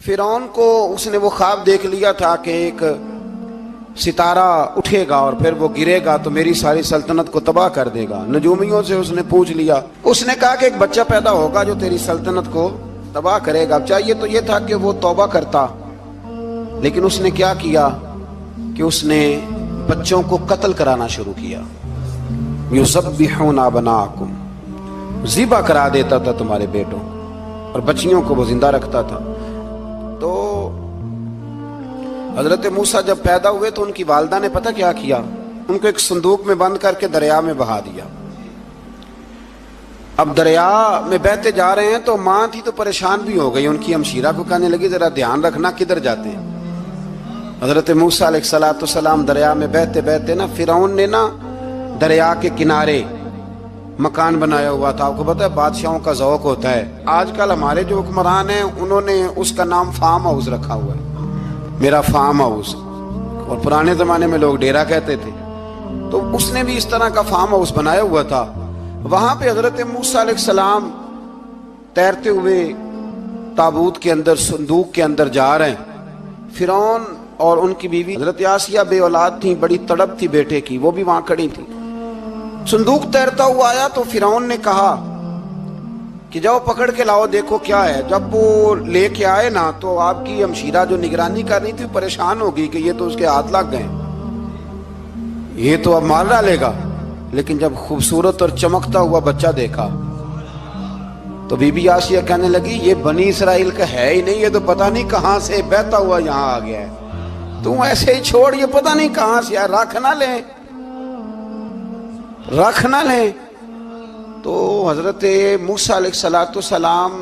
فرعون کو اس نے وہ خواب دیکھ لیا تھا کہ ایک ستارہ اٹھے گا اور پھر وہ گرے گا تو میری ساری سلطنت کو تباہ کر دے گا۔ نجومیوں سے اس نے پوچھ لیا، اس نے کہا کہ ایک بچہ پیدا ہوگا جو تیری سلطنت کو تباہ کرے گا۔ چاہیے تو یہ تھا کہ وہ توبہ کرتا، لیکن اس نے کیا کیا کہ اس نے بچوں کو قتل کرانا شروع کیا۔ یذبحون ابناءکم، ذبح کرا دیتا تھا تمہارے بیٹوں، اور بچیوں کو وہ زندہ رکھتا تھا۔ تو حضرت موسیٰ جب پیدا ہوئے تو ان کی والدہ نے پتہ کیا کیا، ان کو ایک صندوق میں بند کر کے دریا میں بہا دیا۔ اب دریا میں بہتے جا رہے ہیں تو ماں تھی تو پریشان بھی ہو گئی، ان کی ہمشیرہ کو کہنے لگی ذرا دھیان رکھنا کدھر جاتے ہیں۔ حضرت موسیٰ علیہ السلام دریا میں بہتے بہتے نا، فرعون نے نا دریا کے کنارے مکان بنایا ہوا تھا۔ آپ کو پتہ ہے بادشاہوں کا ذوق ہوتا ہے، آج کل ہمارے جو حکمران ہیں انہوں نے اس کا نام فارم ہاؤس رکھا ہوا ہے، میرا فارم ہاؤس، اور پرانے زمانے میں لوگ ڈیرا کہتے تھے۔ تو اس نے بھی اس طرح کا فارم ہاؤس بنایا ہوا تھا۔ وہاں پہ حضرت موسیٰ علیہ السلام تیرتے ہوئے تابوت کے اندر، صندوق کے اندر جا رہے ہیں۔ فرعون اور ان کی بیوی حضرت آسیہ بے اولاد تھیں، بڑی تڑپ تھی بیٹے کی، وہ بھی وہاں کھڑی تھی۔ صندوق تیرتا ہوا آیا تو فرعون نے کہا کہ جاؤ پکڑ کے لاؤ دیکھو کیا ہے۔ جب وہ لے کے آئے نا تو آپ کی ہمشیرہ جو نگرانی کر رہی تھی پریشان ہو گئی کہ یہ تو اس کے ہاتھ لگ گئے، یہ تو اب مار ڈالے گا۔ لیکن جب خوبصورت اور چمکتا ہوا بچہ دیکھا تو بی بی آسیہ کہنے لگی یہ بنی اسرائیل کا ہے ہی نہیں، یہ تو پتہ نہیں کہاں سے بہتا ہوا یہاں آ گیا ہے، تو ایسے ہی چھوڑ، یہ پتہ نہیں کہاں سے ہے، رکھ نہ لیں، رکھ نہ لیں۔ تو حضرت موسیٰ علیہ السلام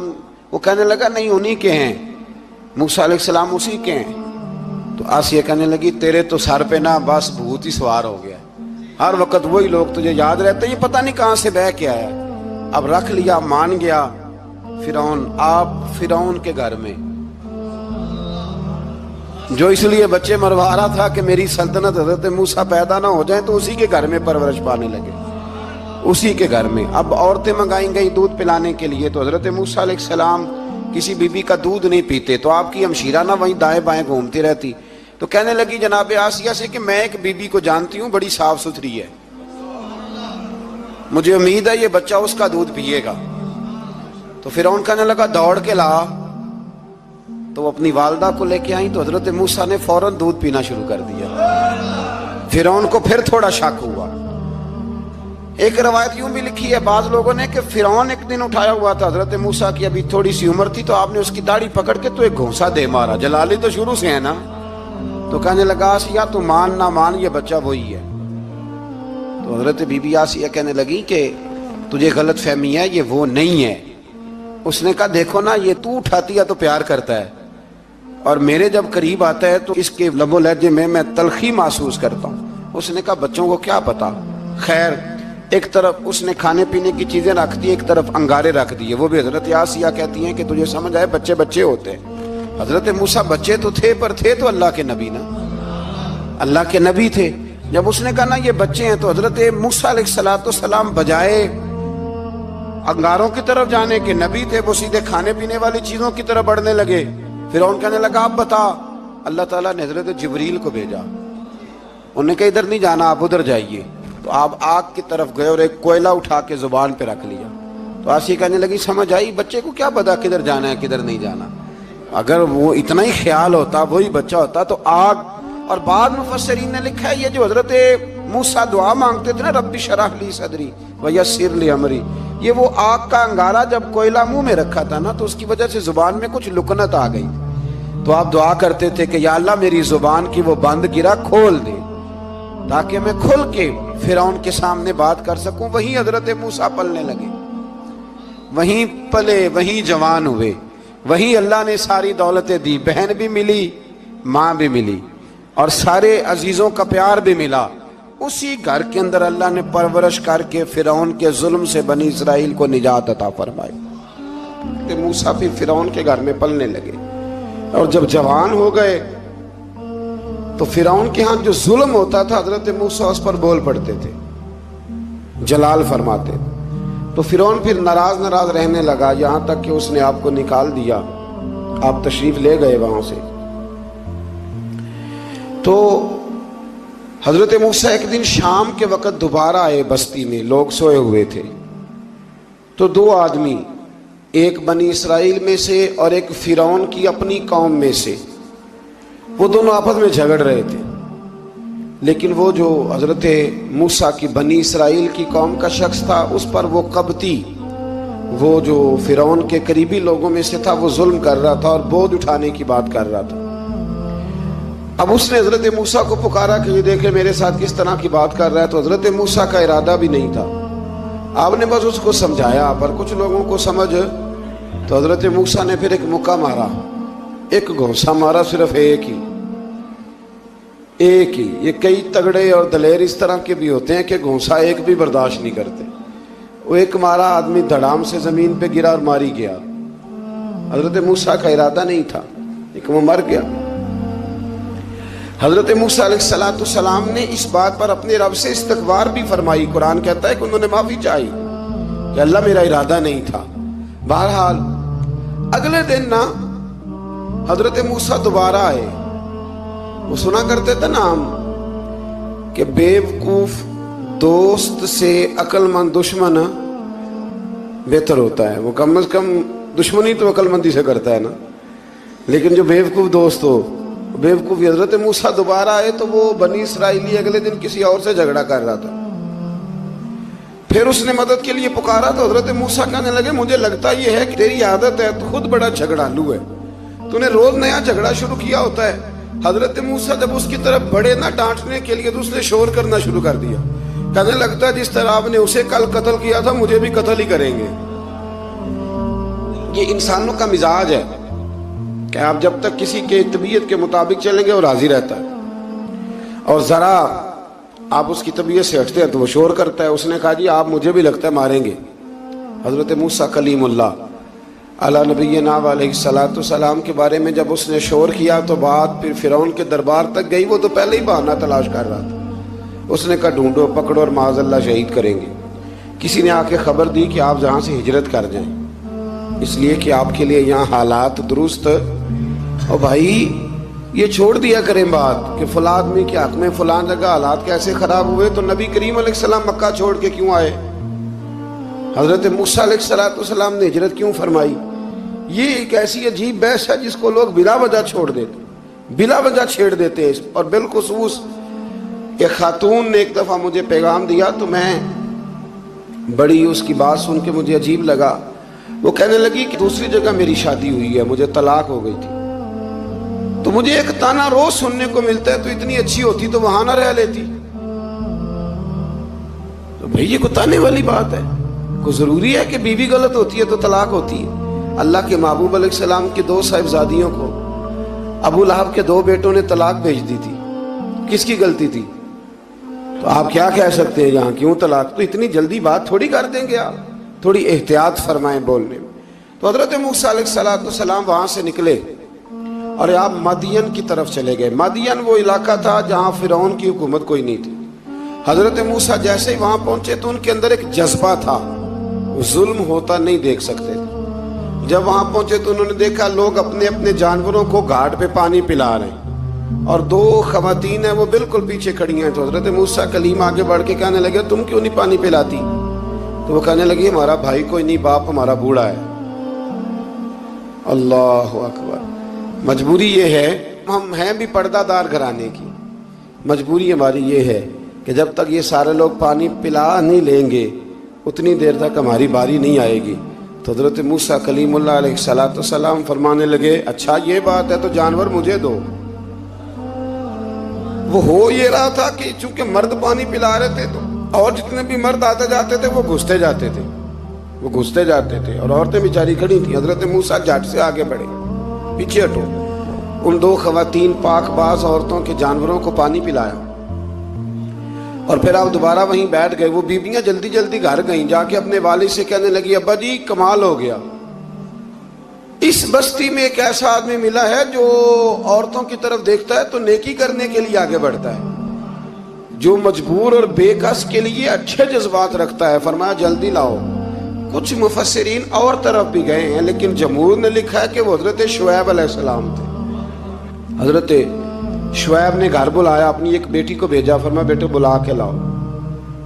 وہ کہنے لگا نہیں انہی کے ہیں، موسیٰ علیہ السلام اسی کے ہیں۔ تو آسیہ کہنے لگی تیرے تو سر پہ نا بس بھوت ہی سوار ہو گیا، ہر وقت وہی لوگ تجھے یاد رہتے، یہ پتہ نہیں کہاں سے بہ کے آیا۔ اب رکھ لیا، مان گیا فرعون۔ آپ فرعون کے گھر میں جو اس لیے بچے مروا رہا تھا کہ میری سلطنت حضرت موسیٰ پیدا نہ ہو جائیں، تو اسی کے گھر میں پرورش پانے لگے، اسی کے گھر میں۔ اب عورتیں منگائیں گئی دودھ پلانے کے لیے، تو حضرت موسیٰ علیہ السلام کسی بی بی کا دودھ نہیں پیتے، تو آپ کی ہمشیرہ نہ وہیں دائیں بائیں گھومتی رہتی۔ تو کہنے لگی جناب آسیہ سے کہ میں ایک بی بی کو جانتی ہوں، بڑی صاف ستھری ہے، مجھے امید ہے یہ بچہ اس کا دودھ پیے گا۔ تو فرعون کہنے لگا دوڑ کے لا، تو وہ اپنی والدہ کو لے کے آئیں تو حضرت موسیٰ نے فوراً دودھ پینا شروع کر دیا۔ فرعون کو پھر تھوڑا شک ہوا۔ ایک روایت یوں بھی لکھی ہے بعض لوگوں نے کہ فرعون ایک دن اٹھایا ہوا تھا حضرت موسیٰ کی، ابھی تھوڑی سی عمر تھی، تو آپ نے اس کی داڑھی پکڑ کے تو ایک گھونسا دے مارا، جلالی تو شروع سے ہے نا۔ تو کہنے لگا آسیہ تو مان نہ مان یہ بچہ وہی ہے۔ تو حضرت بی بی آسیہ کہنے لگی کہ تجھے غلط فہمی ہے، یہ وہ نہیں ہے۔ اس نے کہا دیکھو نا یہ تو اٹھاتی ہے تو پیار کرتا ہے، اور میرے جب قریب آتا ہے تو اس کے لب و لہجے میں تلخی محسوس کرتا ہوں۔ اس نے کہا بچوں کو کیا پتا۔ خیر ایک طرف اس نے کھانے پینے کی چیزیں رکھ دی، ایک طرف انگارے رکھ دیے، وہ بھی حضرت آسیہ کہتی ہیں کہ تجھے سمجھ آئے بچے بچے ہوتے ہیں۔ حضرت موسیٰ بچے تو تھے پر تھے تو اللہ کے نبی نا، اللہ کے نبی تھے۔ جب اس نے کہا نا یہ بچے ہیں تو حضرت موسیٰ علیہ السلام بجائے انگاروں کی طرف جانے کے، نبی تھے، وہ سیدھے کھانے پینے والی چیزوں کی طرف بڑھنے لگے۔ فرعون کہنے لگا اب بتا۔ اللہ تعالیٰ نے حضرت جبریل کو بھیجا، انہوں نے کہا ادھر نہیں جانا آپ ادھر جائیے۔ تو آپ آگ کی طرف گئے اور ایک کوئلہ اٹھا کے زبان پہ رکھ لیا۔ تو آسیہ کہنے لگی سمجھ آئی، بچے کو کیا پتا کدھر جانا ہے کدھر نہیں جانا، اگر وہ اتنا ہی خیال ہوتا وہی بچہ ہوتا تو آگ۔ اور بعض مفسرین نے لکھا ہے یہ جو حضرت موسیٰ دعا مانگتے تھے نا رب اشرح لی صدری ویسر لی امری، یہ وہ آگ کا انگارہ جب کوئلہ منہ میں رکھا تھا نا تو اس کی وجہ سے زبان میں کچھ لکنت آ گئی، تو آپ دعا کرتے تھے کہ یا اللہ میری زبان کی وہ بند گرا کھول دے تاکہ میں کھل کے فرعون کے سامنے بات کر سکوں۔ وہیں حضرت موسیٰ پلنے لگے، وہیں پلے، وہیں جوان ہوئے، وہیں اللہ نے ساری دولتیں دی، بہن بھی ملی، ماں بھی ملی، اور سارے عزیزوں کا پیار بھی ملا۔ اسی گھر کے اندر اللہ نے پرورش کر کے فرعون کے ظلم سے بنی اسرائیل کو نجات عطا فرمائی۔ کہ موسیٰ بھی فرعون کے گھر میں پلنے لگے، اور جب جوان ہو گئے تو فرعون کے ہاں جو ظلم ہوتا تھا حضرت موسیٰ اس پر بول پڑتے تھے، جلال فرماتے۔ تو فرعون پھر ناراض رہنے لگا، یہاں تک کہ اس نے آپ کو نکال دیا آپ تشریف لے گئے وہاں سے. تو حضرت موسیٰ ایک دن شام کے وقت دوبارہ آئے بستی میں، لوگ سوئے ہوئے تھے. تو دو آدمی، ایک بنی اسرائیل میں سے اور ایک فرعون کی اپنی قوم میں سے، وہ دونوں آپس میں جھگڑ رہے تھے. لیکن وہ جو حضرت موسیٰ کی بنی اسرائیل کی قوم کا شخص تھا، اس پر وہ قبطی، وہ جو فرعون کے قریبی لوگوں میں سے تھا، وہ ظلم کر رہا تھا اور بوجھ اٹھانے کی بات کر رہا تھا. اب اس نے حضرت موسیٰ کو پکارا کہ یہ دیکھے میرے ساتھ کس طرح کی بات کر رہا ہے. تو حضرت موسیٰ کا ارادہ بھی نہیں تھا، آپ نے بس اس کو سمجھایا. پر کچھ لوگوں کو سمجھ، تو حضرت موسیٰ نے پھر ایک مکہ مارا، ایک گھونسا مارا، صرف ایک ہی. یہ کئی تگڑے اور دلیر اس طرح کے بھی ہوتے ہیں کہ گھونسا ایک بھی برداشت نہیں کرتے. وہ ایک مارا، آدمی دھڑام سے زمین پہ گرا اور ماری گیا. حضرت موسیٰ کا ارادہ نہیں تھا لیکن وہ مر گیا. حضرت موسیٰ علیہ السلام نے اس بات پر اپنے رب سے استغفار بھی فرمائی. قرآن کہتا ہے کہ انہوں نے معافی چاہی کہ اللہ میرا ارادہ نہیں تھا. بہرحال اگلے دن نا حضرت موسیٰ دوبارہ آئے. وہ سنا کرتے تھے نا ہم کہ بیوقوف دوست سے عقل مند دشمن بہتر ہوتا ہے. وہ کم از کم دشمنی تو عقل مندی سے کرتا ہے نا، لیکن جو بیوقوف دوست ہو بیوقوفی. حضرت موسیٰ دوبارہ آئے تو وہ بنی اسرائیلی اگلے دن کسی اور سے جھگڑا کر رہا تھا. پھر اس نے مدد کے لیے پکارا تو حضرت موسیٰ کہنے لگے مجھے لگتا یہ ہے کہ تیری عادت ہے، تو خود بڑا جھگڑالو ہے، تو نے روز نیا جھگڑا شروع کیا ہوتا ہے. حضرت موسیٰ جب اس کی طرف بڑے نہ ڈانٹنے کے لیے تو اس نے شور کرنا شروع کر دیا. کہنے لگتا ہے جس طرح آپ نے اسے کل قتل کیا تھا مجھے بھی قتل ہی کریں گے. یہ انسانوں کا مزاج ہے کہ آپ جب تک کسی کے طبیعت کے مطابق چلیں گے وہ راضی رہتا ہے، اور ذرا آپ اس کی طبیعت سے ہٹتے ہیں تو وہ شور کرتا ہے. اس نے کہا جی آپ مجھے بھی لگتا ہے ماریں گے. حضرت موسیٰ کلیم اللہ علی نبینا علیہ السلام کے بارے میں جب اس نے شور کیا تو بات پھر فرعون کے دربار تک گئی. وہ تو پہلے ہی بہانہ تلاش کر رہا تھا. اس نے کہا ڈھونڈو پکڑو اور معاذ اللہ شہید کریں گے. کسی نے آ کے خبر دی کہ آپ جہاں سے ہجرت کر جائیں، اس لیے کہ آپ کے لیے یہاں حالات درست. اور بھائی یہ چھوڑ دیا کریں بات کہ فلاں آدمی کے حق میں فلاں جگہ حالات کیسے خراب ہوئے. تو نبی کریم علیہ السلام مکہ چھوڑ کے کیوں آئے؟ حضرت موسیٰ علیہ السلام نے ہجرت کیوں فرمائی؟ یہ ایک ایسی عجیب بحث ہے جس کو لوگ بلا وجہ چھوڑ دیتے، بلا وجہ چھیڑ دیتے ہیں. اور بالخصوص ایک خاتون نے ایک دفعہ مجھے پیغام دیا تو میں بڑی اس کی بات سن کے مجھے عجیب لگا. وہ کہنے لگی کہ دوسری جگہ میری شادی ہوئی ہے، مجھے طلاق ہو گئی تھی، تو مجھے ایک تانا روز سننے کو ملتا ہے تو اتنی اچھی ہوتی تو وہاں نہ رہ لیتی. تو بھئی یہ کوئی تانے والی بات ہے؟ کوئی ضروری ہے کہ بیوی غلط ہوتی ہے تو طلاق ہوتی ہے؟ اللہ کے محبوب علیہ السلام کی دو صاحبزادیوں کو ابو لہب کے دو بیٹوں نے طلاق بھیج دی تھی. کس کی غلطی تھی؟ تو آپ کیا کہہ سکتے ہیں یہاں کیوں طلاق؟ تو اتنی جلدی بات تھوڑی کر دیں گے آپ، تھوڑی احتیاط فرمائیں بولنے میں. تو حضرت موسیٰ علیہ السلام وہاں سے نکلے اور آپ مدین کی طرف چلے گئے. مدین وہ علاقہ تھا جہاں فرعون کی حکومت کوئی نہیں تھی. حضرت موسیٰ جیسے ہی وہاں پہنچے تو ان کے اندر ایک جذبہ تھا، ظلم ہوتا نہیں دیکھ سکتے تھے. جب وہاں پہنچے تو انہوں نے دیکھا لوگ اپنے اپنے جانوروں کو گھاٹ پہ پانی پلا رہے ہیں اور دو خواتین ہیں وہ بالکل پیچھے کھڑی ہیں. تو حضرت موسیٰ کلیم آگے بڑھ کے کہنے لگے تم کیوں نہیں پانی پلاتی؟ تو وہ کہنے لگی ہمارا بھائی کوئی نہیں، باپ ہمارا بوڑھا ہے. اللہ اکبر. مجبوری یہ ہے، ہم ہیں بھی پردہ دار گھرانے کی، مجبوری ہماری یہ ہے کہ جب تک یہ سارے لوگ پانی پلا نہیں لیں گے اتنی دیر تک ہماری باری نہیں آئے گی. تو حضرت موسیٰ کلیم اللہ علیہ السلام فرمانے لگے اچھا یہ بات ہے تو جانور مجھے دو. وہ ہو یہ رہا تھا کہ چونکہ مرد پانی پلا رہے تھے تو اور جتنے بھی مرد آتے جاتے تھے وہ گھستے جاتے تھے اور عورتیں بیچاری کھڑی تھیں. حضرت موسیٰ جھٹ سے آگے بڑھے، پیچھے ہٹو. ان دو خواتین پاک باز عورتوں کے جانوروں کو پانی پلایا اور پھر آپ دوبارہ وہیں بیٹھ گئے. وہ بیویاں جلدی جلدی گھر گئیں، جا کے اپنے والد سے کہنے لگی ابا جی کمال ہو گیا، اس بستی میں ایک ایسا آدمی ملا ہے جو عورتوں کی طرف دیکھتا ہے تو نیکی کرنے کے لیے آگے بڑھتا ہے، جو مجبور اور بے کس کے لیے اچھے جذبات رکھتا ہے. فرمایا جلدی لاؤ. کچھ مفسرین اور طرف بھی گئے ہیں، لیکن جمہور نے لکھا ہے کہ وہ حضرت شعیب علیہ السلام تھے۔ حضرت شعیب نے گھر بلایا، اپنی ایک بیٹی کو بھیجا، فرمایا بیٹے بلا کے لاؤ۔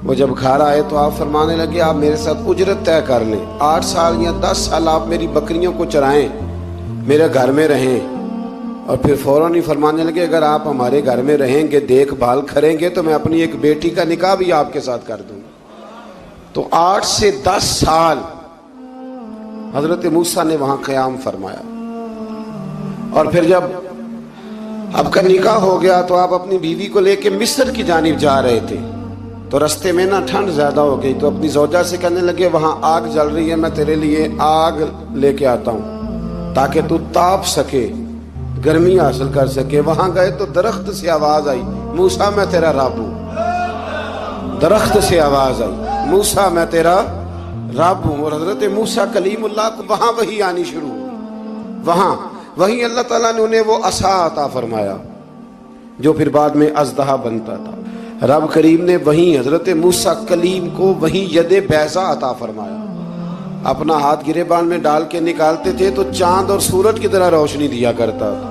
وہ جب گھر آئے تو آپ فرمانے لگے آپ میرے ساتھ اجرت طے کر لیں، 8 سال یا 10 سال آپ میری بکریوں کو چرائیں، میرے گھر میں رہیں۔ اور پھر فوراً ہی فرمانے لگے اگر آپ ہمارے گھر میں رہیں گے، دیکھ بھال کریں گے، تو میں اپنی ایک بیٹی کا نکاح بھی آپ کے ساتھ کر دوں گا۔ تو 8 سے 10 سال حضرت موسیٰ نے وہاں قیام فرمایا۔ اور پھر جب آپ کا نکاح ہو گیا تو آپ اپنی بیوی کو لے کے مصر کی جانب جا رہے تھے، تو رستے میں نا ٹھنڈ زیادہ ہو گئی، تو اپنی زوجہ سے کہنے لگے وہاں آگ جل رہی ہے، میں تیرے لیے آگ لے کے آتا ہوں تاکہ تو تاپ سکے، گرمی حاصل کر سکے۔ وہاں گئے تو درخت سے آواز آئی موسیٰ میں تیرا رب ہوں۔ درخت سے آواز آئی موسیٰ میں تیرا رب ہوں۔ اور حضرت موسیٰ کلیم اللہ کو وہاں وحی آنی شروع ہوئی، وہاں وہی اللہ تعالیٰ نے انہیں وہ عصا عطا فرمایا جو پھر بعد میں اژدہا بنتا تھا۔ رب کریم نے وہیں حضرت موسیٰ کلیم کو وہیں ید بیضا عطا فرمایا۔ اپنا ہاتھ گریبان میں ڈال کے نکالتے تھے تو چاند اور سورج کی طرح روشنی دیا کرتا تھا۔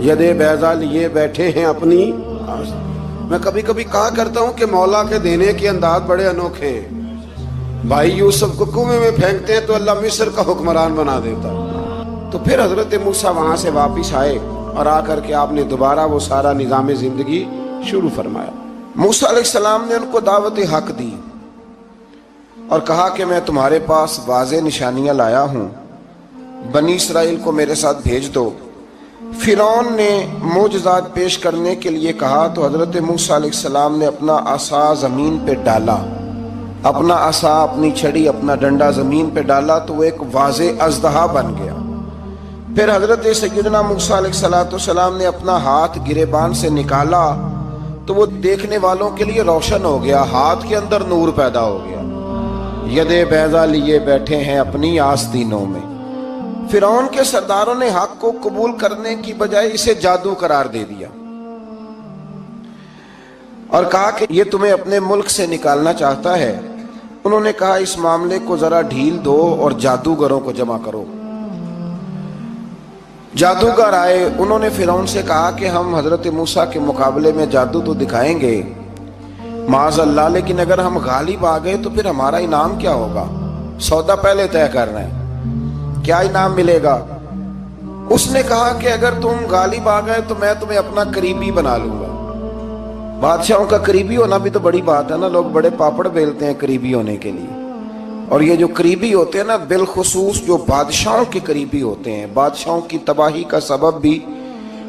ید بیضا لیے بیٹھے ہیں اپنی۔ میں کبھی کبھی کہا کرتا ہوں کہ مولا کے دینے کے انداز بڑے انوکھے ہیں۔ بھائی یوسف کو کنویں میں پھینکتے ہیں تو اللہ مصر کا حکمران بنا دیتا۔ تو پھر حضرت موسیٰ وہاں سے واپس آئے اور آ کر کے آپ نے دوبارہ وہ سارا نظام زندگی شروع فرمایا۔ موسیٰ علیہ السلام نے ان کو دعوت حق دی اور کہا کہ میں تمہارے پاس واضح نشانیاں لایا ہوں، بنی اسرائیل کو میرے ساتھ بھیج دو۔ فرعون نے معجزات پیش کرنے کے لیے کہا تو حضرت موسیٰ علیہ السلام نے اپنا عصا زمین پہ ڈالا، اپنا عصا، اپنی چھڑی، اپنا ڈنڈا زمین پہ ڈالا تو وہ ایک واضح اژدہا بن گیا۔ پھر حضرت سیدنا موسیٰ علیہ السلام نے اپنا ہاتھ گریبان سے نکالا تو وہ دیکھنے والوں کے لیے روشن ہو گیا، ہاتھ کے اندر نور پیدا ہو گیا۔ ید بیضا لیے بیٹھے ہیں اپنی آستینوں میں۔ فرعون کے سرداروں نے حق کو قبول کرنے کی بجائے اسے جادو قرار دے دیا اور کہا کہ یہ تمہیں اپنے ملک سے نکالنا چاہتا ہے۔ انہوں نے کہا اس معاملے کو ذرا ڈھیل دو اور جادوگروں کو جمع کرو۔ جادوگر آئے، انہوں نے فرعون سے کہا کہ ہم حضرت موسیٰ کے مقابلے میں جادو تو دکھائیں گے معاذ اللہ، لیکن اگر ہم غالب آ گئے تو پھر ہمارا انعام کیا ہوگا؟ سودا پہلے طے کرنا ہے، کیا انعام ملے گا؟ اس نے کہا کہ اگر تم غالب آ گئے تو میں تمہیں اپنا قریبی بنا لوں گا۔ بادشاہوں کا قریبی ہونا بھی تو بڑی بات ہے نا، لوگ بڑے پاپڑ بیلتے ہیں قریبی ہونے کے لیے، اور یہ جو قریبی ہوتے ہیں نا، بالخصوص جو بادشاہوں کے قریبی ہوتے ہیں، بادشاہوں کی تباہی کا سبب بھی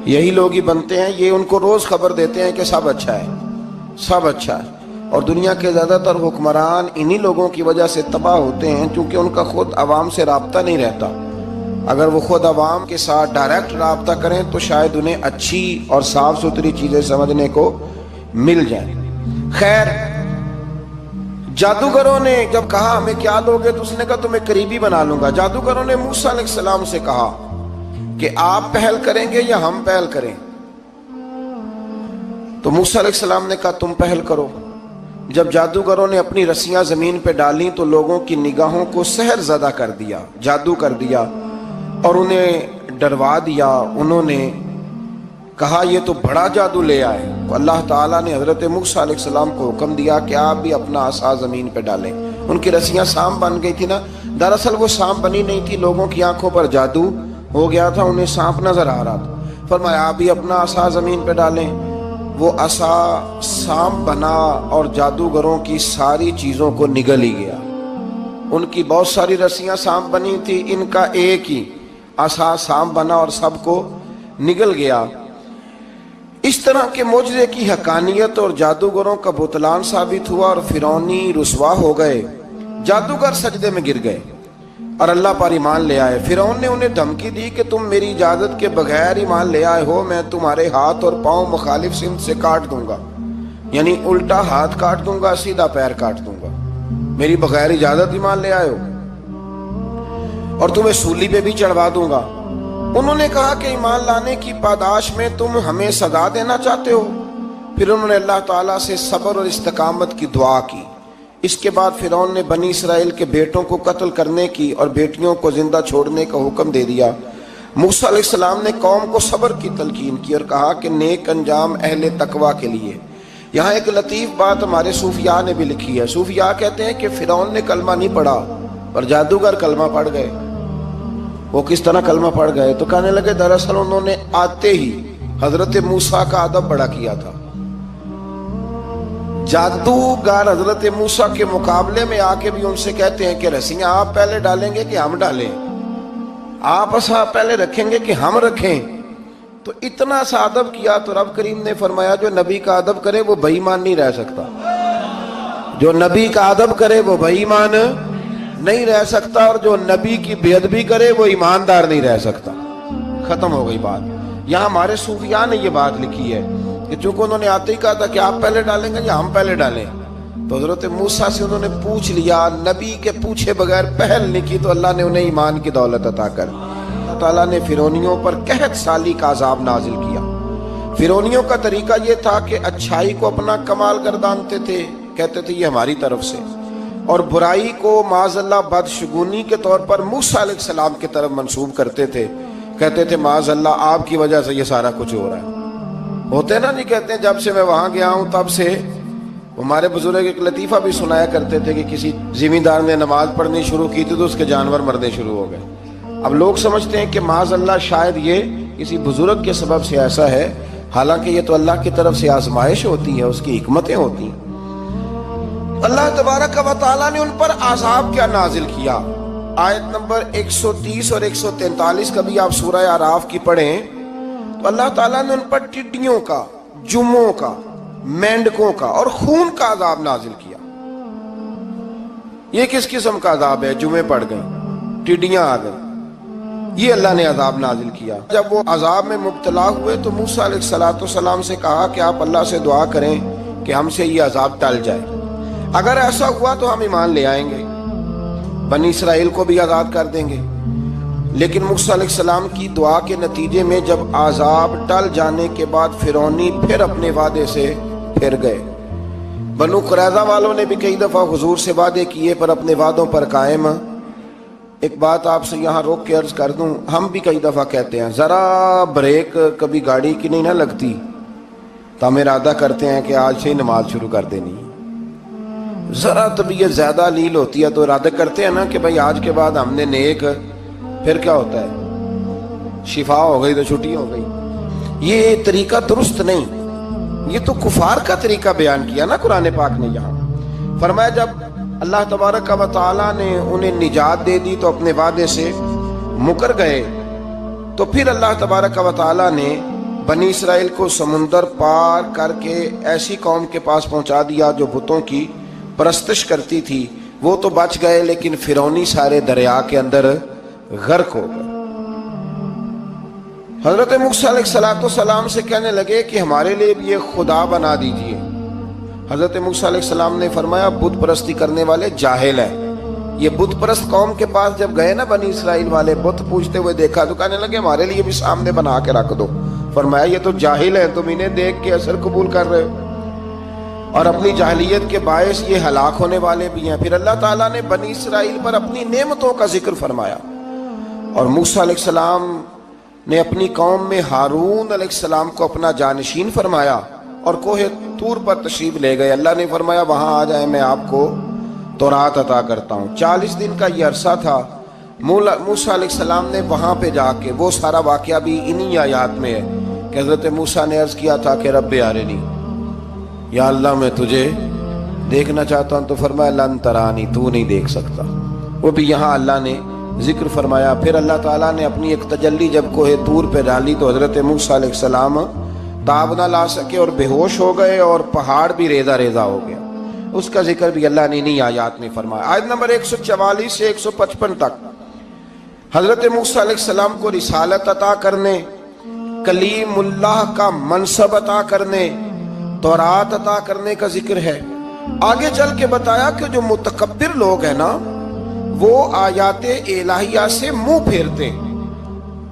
یہی لوگ ہی بنتے ہیں۔ یہ ان کو روز خبر دیتے ہیں کہ سب اچھا ہے، سب اچھا ہے، اور دنیا کے زیادہ تر حکمران انہی لوگوں کی وجہ سے تباہ ہوتے ہیں کیونکہ ان کا خود عوام سے رابطہ نہیں رہتا۔ اگر وہ خود عوام کے ساتھ ڈائریکٹ رابطہ کریں تو شاید انہیں اچھی اور صاف ستھری چیزیں سمجھنے کو مل جائیں۔ خیر، جادوگروں نے جب کہا ہمیں کیا لوگے تو اس نے کہا تمہیں قریبی بنا لوں گا۔ جادوگروں نے موسیٰ علیہ السلام سے کہا کہ آپ پہل کریں گے یا ہم پہل کریں؟ تو موسیٰ علیہ السلام نے کہا تم پہل کرو۔ جب جادوگروں نے اپنی رسیاں زمین پہ ڈالیں تو لوگوں کی نگاہوں کو سحر زدہ کر دیا، جادو کر دیا اور انہیں ڈروا دیا۔ انہوں نے کہا یہ تو بڑا جادو لے آئے۔ تو اللہ تعالیٰ نے حضرت موسیٰ علیہ السلام کو حکم دیا کہ آپ بھی اپنا عصا زمین پہ ڈالیں۔ ان کی رسیاں سام بن گئی تھی نا، دراصل وہ سام بنی نہیں تھی، لوگوں کی آنکھوں پر جادو ہو گیا تھا، انہیں سانپ نظر آ رہا تھا۔ فرمایا آپ بھی اپنا عصا زمین پہ ڈالیں۔ وہ عصا سانپ بنا اور جادوگروں کی ساری چیزوں کو نگل ہی گیا۔ ان کی بہت ساری رسیاں سانپ بنی تھی، ان کا ایک ہی عصا سانپ بنا اور سب کو نگل گیا۔ اس طرح کے معجزے کی حقانیت اور جادوگروں کا بطلان ثابت ہوا اور فرعونی رسوا ہو گئے۔ جادوگر سجدے میں گر گئے اور اللہ پر ایمان لے آئے۔ فرعون نے انہیں دھمکی دی کہ تم میری اجازت کے بغیر ایمان لے آئے ہو، میں تمہارے ہاتھ اور پاؤں مخالف سمت سے کاٹ دوں گا، یعنی الٹا ہاتھ کاٹ دوں گا، سیدھا پیر کاٹ دوں گا، میری بغیر اجازت ایمان لے آئے ہو، اور تمہیں سولی پہ بھی چڑھوا دوں گا۔ انہوں نے کہا کہ ایمان لانے کی پاداش میں تم ہمیں سزا دینا چاہتے ہو؟ پھر انہوں نے اللہ تعالیٰ سے صبر اور استقامت کی دعا کی۔ اس کے بعد فرعون نے بنی اسرائیل کے بیٹوں کو قتل کرنے کی اور بیٹیوں کو زندہ چھوڑنے کا حکم دے دیا۔ موسیٰ علیہ السلام نے قوم کو صبر کی تلقین کی اور کہا کہ نیک انجام اہل تقوی کے لیے۔ یہاں ایک لطیف بات ہمارے صوفیاء نے بھی لکھی ہے۔ صوفیاء کہتے ہیں کہ فرعون نے کلمہ نہیں پڑھا پر جادوگر کلمہ پڑھ گئے۔ وہ کس طرح کلمہ پڑھ گئے؟ تو کہنے لگے دراصل انہوں نے آتے ہی حضرت موسیٰ کا ادب بڑا کیا تھا۔ جادوگر حضرت موسیٰ کے مقابلے میں آ کے بھی ان سے کہتے ہیں کہ رسیاں آپ پہلے ڈالیں گے کہ ہم ڈالیں؟ آپ اصحاب پہلے رکھیں گے کہ ہم رکھیں؟ تو اتنا سا ادب کیا تو رب کریم نے فرمایا جو نبی کا ادب کرے وہ بے ایمان نہیں رہ سکتا۔ جو نبی کا ادب کرے وہ بے ایمان نہیں رہ سکتا، اور جو نبی کی بے ادبی کرے وہ ایماندار نہیں رہ سکتا۔ ختم ہو گئی بات۔ یہاں ہمارے صوفیاء نے یہ بات لکھی ہے کہ چونکہ انہوں نے آتے ہی کہا تھا کہ آپ پہلے ڈالیں گے یا ہم پہلے ڈالیں، تو حضرت موسیٰ سے انہوں نے پوچھ لیا، نبی کے پوچھے بغیر پہل نہیں کی تو اللہ نے انہیں ایمان کی دولت عطا کر دی۔ اللہ تعالیٰ نے فرعونیوں پر قحط سالی کا عذاب نازل کیا۔ فرعونیوں کا طریقہ یہ تھا کہ اچھائی کو اپنا کمال گردانتے تھے، کہتے تھے یہ ہماری طرف سے، اور برائی کو معاذ اللہ بدشگونی کے طور پر موسیٰ علیہ السلام کی طرف منسوب کرتے تھے، کہتے تھے معاذ اللہ آپ کی وجہ سے یہ سارا کچھ ہو رہا ہے۔ ہوتے نا نہیں کہتے ہیں جب سے میں وہاں گیا ہوں تب سے۔ ہمارے بزرگ ایک لطیفہ بھی سنایا کرتے تھے کہ کسی زمیندار نے نماز پڑھنی شروع کی تھی تو اس کے جانور مرنے شروع ہو گئے۔ اب لوگ سمجھتے ہیں کہ معاذ اللہ شاید یہ کسی بزرگ کے سبب سے ایسا ہے، حالانکہ یہ تو اللہ کی طرف سے آزمائش ہوتی ہے، اس کی حکمتیں ہوتی ہیں۔ اللہ تبارک و تعالیٰ نے ان پر عذاب کیا نازل کیا؟ آیت نمبر 130 اور 143 کبھی آپ سورہ اعراف کی پڑھیں تو اللہ تعالیٰ نے ان پر ٹڈیوں کا، جموں کا، مینڈکوں کا اور خون کا عذاب نازل کیا۔ یہ کس قسم کا عذاب ہے؟ جمعے پڑ گئے، ٹڈیاں آ گئیں، یہ اللہ نے عذاب نازل کیا۔ جب وہ عذاب میں مبتلا ہوئے تو موسیٰ علیہ السلام سے کہا کہ آپ اللہ سے دعا کریں کہ ہم سے یہ عذاب ٹل جائے، اگر ایسا ہوا تو ہم ایمان لے آئیں گے، بنی اسرائیل کو بھی آزاد کر دیں گے۔ لیکن موسیٰ علیہ السلام کی دعا کے نتیجے میں جب عذاب ٹل جانے کے بعد فرعونی پھر اپنے وعدے سے پھر گئے۔ بنو قریظہ والوں نے بھی کئی دفعہ حضور سے وعدے کیے پر اپنے وعدوں پر قائم۔ ایک بات آپ سے یہاں روک کے عرض کر دوں، ہم بھی کئی دفعہ کہتے ہیں ذرا بریک کبھی گاڑی کی نہیں نہ لگتی تو ہم ارادہ کرتے ہیں کہ آج سے ہی نماز شروع کر دینی، ذرا طبیعت زیادہ لیل ہوتی ہے تو ارادہ کرتے ہیں نا کہ بھائی آج کے بعد ہم نے نیک، پھر کیا ہوتا ہے شفا ہو گئی تو چھٹی ہو گئی۔ یہ طریقہ درست نہیں، یہ تو کفار کا طریقہ بیان کیا نا قرآن پاک نے۔ یہاں فرمایا جب اللہ تبارک و تعالیٰ نے انہیں نجات دے دی تو اپنے وعدے سے مکر گئے، تو پھر اللہ تبارک و تعالیٰ نے بنی اسرائیل کو سمندر پار کر کے ایسی قوم کے پاس پہنچا دیا جو بتوں کی پرستش کرتی تھی۔ وہ تو بچ گئے لیکن فرعونی سارے دریا کے اندر غرق ہو گئے۔ حضرت موسیٰ علیہ السلام سے کہنے لگے کہ ہمارے لیے بھی یہ خدا بنا دیجئے۔ حضرت موسیٰ علیہ السلام نے فرمایا بت پرستی کرنے والے جاہل ہیں۔ یہ بت پرست قوم کے پاس جب گئے نا بنی اسرائیل والے، بت پوجتے ہوئے دیکھا تو کہنے لگے ہمارے لیے بھی سامنے بنا کے رکھ دو۔ فرمایا یہ تو جاہل ہیں، تم انہیں دیکھ کے اثر قبول کر رہے ہو، اور اپنی جاہلیت کے باعث یہ ہلاک ہونے والے بھی ہیں۔ پھر اللہ تعالیٰ نے بنی اسرائیل پر اپنی نعمتوں کا ذکر فرمایا، اور موسیٰ علیہ السلام نے اپنی قوم میں ہارون علیہ السلام کو اپنا جانشین فرمایا اور کوہ طور پر تشریف لے گئے۔ اللہ نے فرمایا وہاں آ جائیں، میں آپ کو تورات عطا کرتا ہوں۔ 40 دن کا یہ عرصہ تھا۔ موسیٰ علیہ السلام نے وہاں پہ جا کے، وہ سارا واقعہ بھی انہی آیات میں ہے کہ حضرت موسیٰ نے عرض کیا تھا کہ رب ارنی، یا اللہ میں تجھے دیکھنا چاہتا ہوں، تو فرمایا لن ترانی، تو نہیں دیکھ سکتا۔ وہ بھی یہاں اللہ نے ذکر فرمایا۔ پھر اللہ تعالیٰ نے اپنی ایک تجلی جب کوہ طور پہ ڈالی تو حضرت موسیٰ علیہ السلام تاب نہ لا سکے اور بے ہوش ہو گئے، اور پہاڑ بھی ریزہ ریزہ ہو گیا۔ اس کا ذکر بھی اللہ نے انہی آیات میں فرمایا۔ آیت نمبر 144 سے 155 تک حضرت موسیٰ علیہ السلام کو رسالت عطا کرنے، کلیم اللہ کا منصب عطا کرنے، تورات عطا کرنے کا ذکر ہے۔ آگے چل کے بتایا کہ جو متکبر لوگ ہیں نا وہ آیات الہیہ سے منہ پھیرتے ہیں،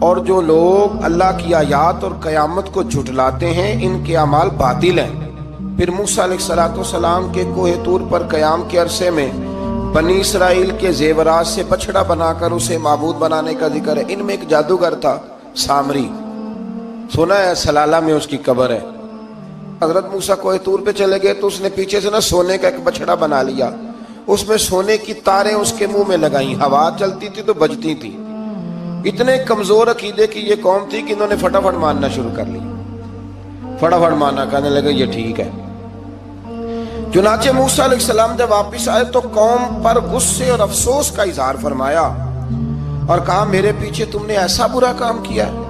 اور جو لوگ اللہ کی آیات اور قیامت کو جھٹلاتے ہیں ان کے اعمال باطل ہیں۔ پھر موسیٰ علیہ السلام کے کوہ طور پر قیام کے عرصے میں بنی اسرائیل کے زیورات سے بچڑا بنا کر اسے معبود بنانے کا ذکر ہے۔ ان میں ایک جادوگر تھا سامری، سنا ہے سلالہ میں اس کی قبر ہے۔ حضرت موسیٰ کوہ طور پہ چلے گئے تو اس نے پیچھے سے سونے کا ایک بچڑا بنا لیا، اس میں سونے کی تاریں اس کے منہ میں لگائیں، ہوا چلتی تھی تو بجتی تھی۔ اتنے کمزور عقیدے کی یہ قوم تھی کہ انہوں نے فٹافٹ ماننا شروع کر لی، فٹافٹ ماننا، کہنے لگے یہ ٹھیک ہے۔ چنانچہ موسیٰ علیہ السلام جب واپس آئے تو قوم پر غصے اور افسوس کا اظہار فرمایا اور کہا میرے پیچھے تم نے ایسا برا کام کیا ہے۔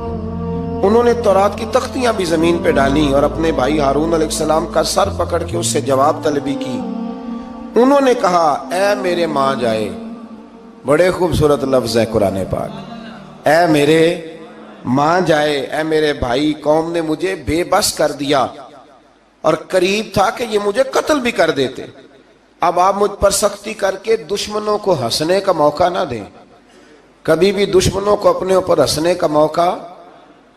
انہوں نے تورات کی تختیاں بھی زمین پہ ڈالی اور اپنے بھائی ہارون علیہ السلام کا سر پکڑ کے اس سے جواب طلبی کی۔ انہوں نے کہا اے میرے ماں جائے، بڑے خوبصورت لفظ ہے قرآن پاک، اے میرے ماں جائے، اے میرے بھائی، قوم نے مجھے بے بس کر دیا اور قریب تھا کہ یہ مجھے قتل بھی کر دیتے۔ اب آپ مجھ پر سختی کر کے دشمنوں کو ہنسنے کا موقع نہ دیں، کبھی بھی دشمنوں کو اپنے اوپر ہنسنے کا موقع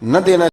نہ دینا